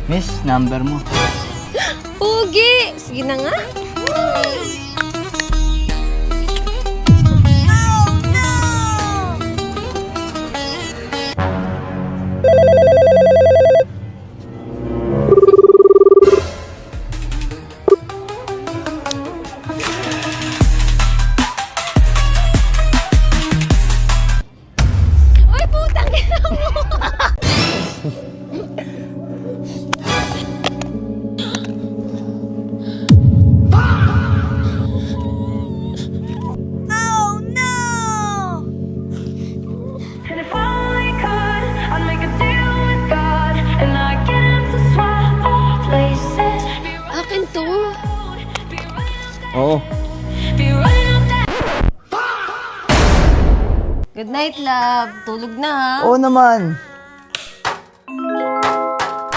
Miss, number mo. Pugi! Sige na nga. Ay, putang ina mo! And if only could, I'd make a deal with God, and I'd get him to swap places. Akin to. Be right Oo. up that. Good night, love. Tulog na, ha? Oo naman.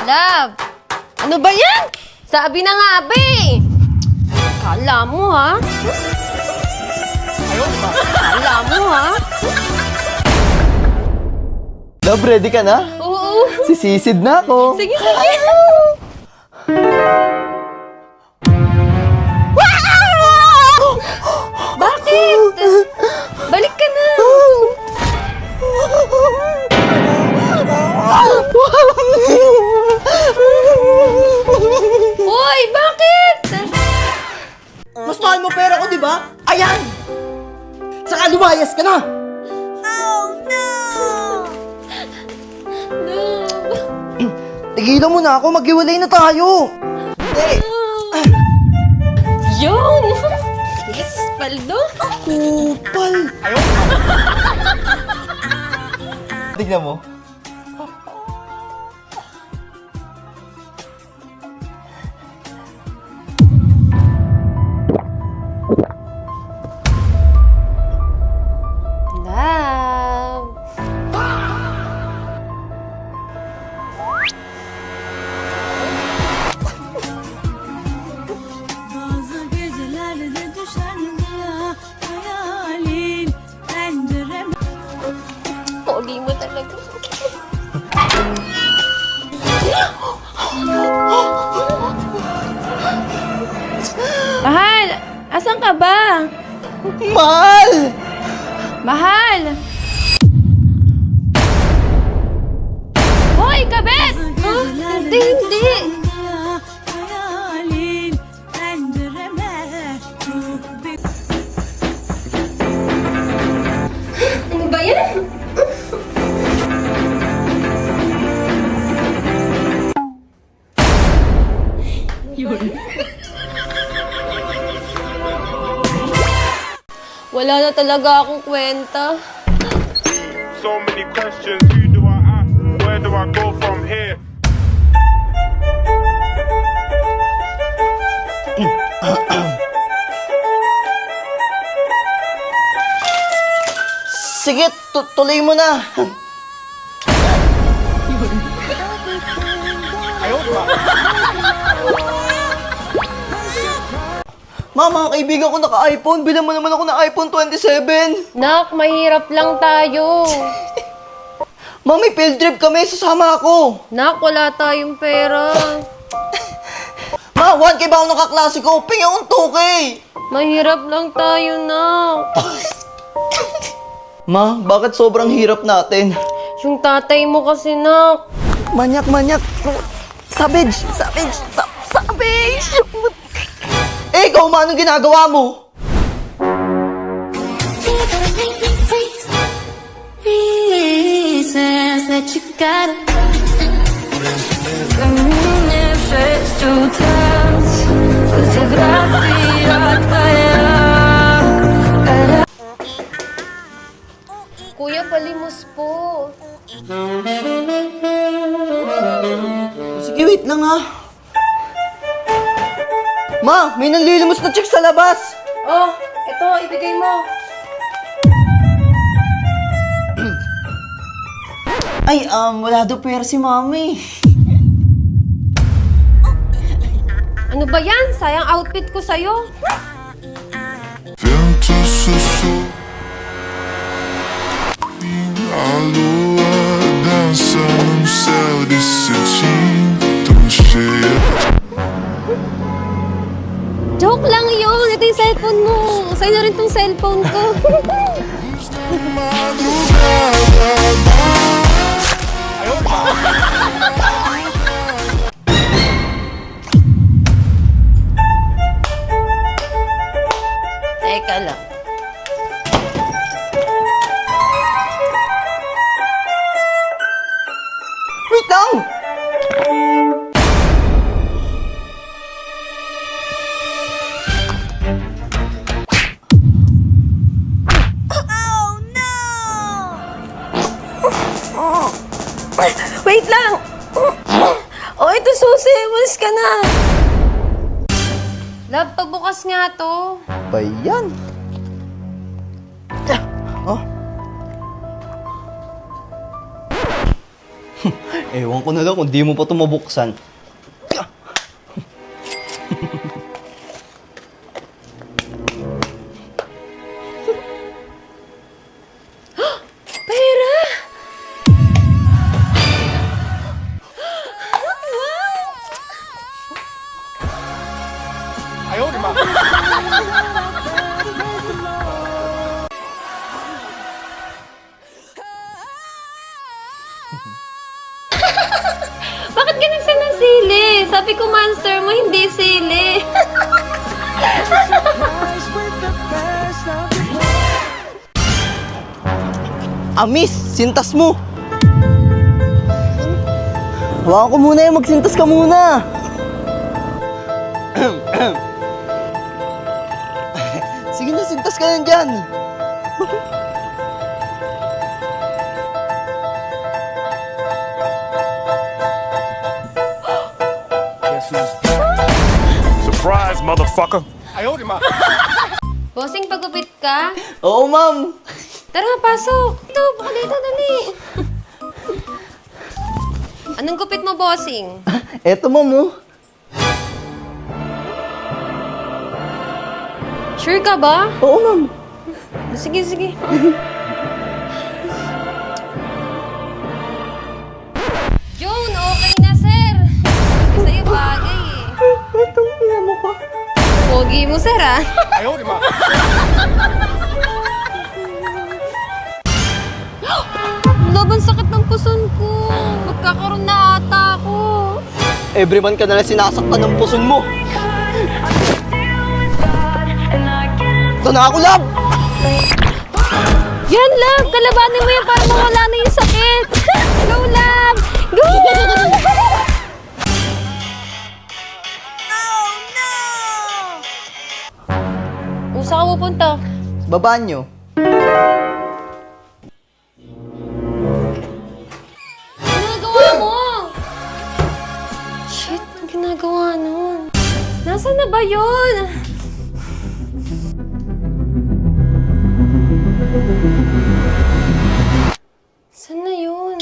Love! Ano ba yan? Sabi na nga, be! Kala mo, ha? Kala mo, ha? Love, ready ka na? Oo. Sisisid na ako. Sige, sige. Bakit? Balik ka na. Uy, bakit? Mas mahal mo pera ko, di ba? Ayan! Saka lumayas ka na! Love. Tigilan mo na ako, maghiwalay na tayo! Hindi! Yun! Yes, paldo. Kupal! Tignan mo. Love. Bazı gecelerde düşen rüya hayalin pencereme. Pogi mo talaga. Mahal! Asan ka ba? Mahal! Mahal! Hoy, kabet! Huh? Hindi, hindi. Hayalin pencereme çok bir Ano ba yan? Wala na talaga akong kwenta. So many questions, who do I ask? Where do I go from here? Sige, tuloy mo na! Ma, mga kaibigan ko naka-iPhone. Bilang mo naman ako ng iPhone 27. Nak, mahirap lang tayo. Ma, may field trip kami. Sasama ako. Nak, wala tayong pera. Ma, 1K ba ako ng kaklase ko? Pinga akong 2K. Mahirap lang tayo, Nak. Ma, bakit sobrang hirap natin? Yung tatay mo kasi, Nak. Manyak, manyak. Savage, savage, savage. Eh, ikaw, ma, anong ginagawa mo? reasons that you gotta Face to touch, фотография твоя. Kuya, palimos po. Sige, wait lang ha. Ma, may nanlilimos na chick sa labas. Oh, ito, ibigay mo. Ay, wala daw pera si mami. Ano ba yan? Sayang outfit ko sa'yo. Vento sussurra a lua dança no céu de cetim. Tua cellphone mo. Sa'yo na rin tong cellphone ko. Teka lang. Wait lang! Wait lang! Oh, ito susi. Umalis ka na. Love, pabukas nga to. Ba yan? Oh. Ewan ko na lang kung di mo pa ito mabuksan. Pera! Bakit ka nagsan ng sili? Sabi ko, monster mo, hindi sili. Amis, sintas mo! Hawakan ko muna yung magsintas ka muna! Sige na, sintas ka na dyan! Surprise, motherfucker. Bossing, pagupit ka? Oo, ma'am! Tara, pasok. Ito, baka dito, dali. Anong gupit mo, bossing? Eto, ma'am, oh. Sure ka ba? Oo, ma'am. Sige, sige. June, okay na, sir. Sa'yo bagay eh. Itong pinamo ko. Pogi mo, sir, ah. Laban, sakit ng puson ko. Magkakaroon na ata ako. Everyman ka na lang sinasaktan ng puson mo. Ito na ako, love! Yan, love. Kalabanin mo yan para mawala na yung sakit. Go, love. Go! Oh, no! Saan ka pupunta? Babaan nyo. Ginagawa mo? Shit, ang ginagawa nun. Nasaan na ba yun? Saan na yun?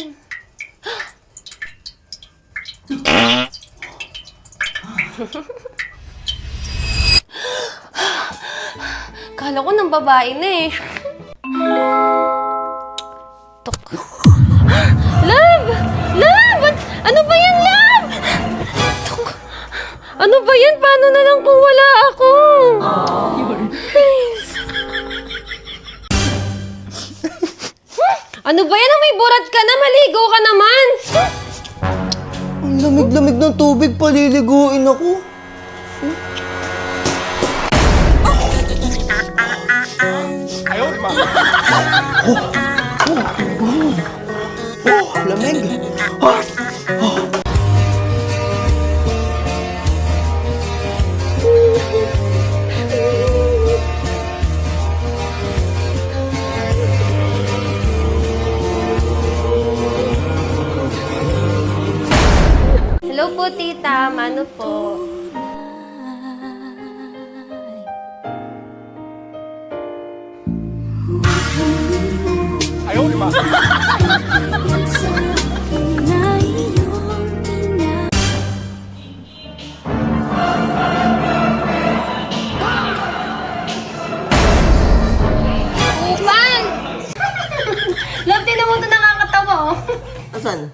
Kala ko ng babae na eh. Tok. Love! Love! Ano ba yan, love? Tok. Ano ba yan? Paano na lang kung wala ako? Please. Ano ba yan? May burat ka na. Maligo ka naman. Ang lamig-lamig ng tubig, paliliguin ako. Lamig. Hello po, tita. Mano po? Upan! Love, tinan mo ito nakakatawa, oh. Asan?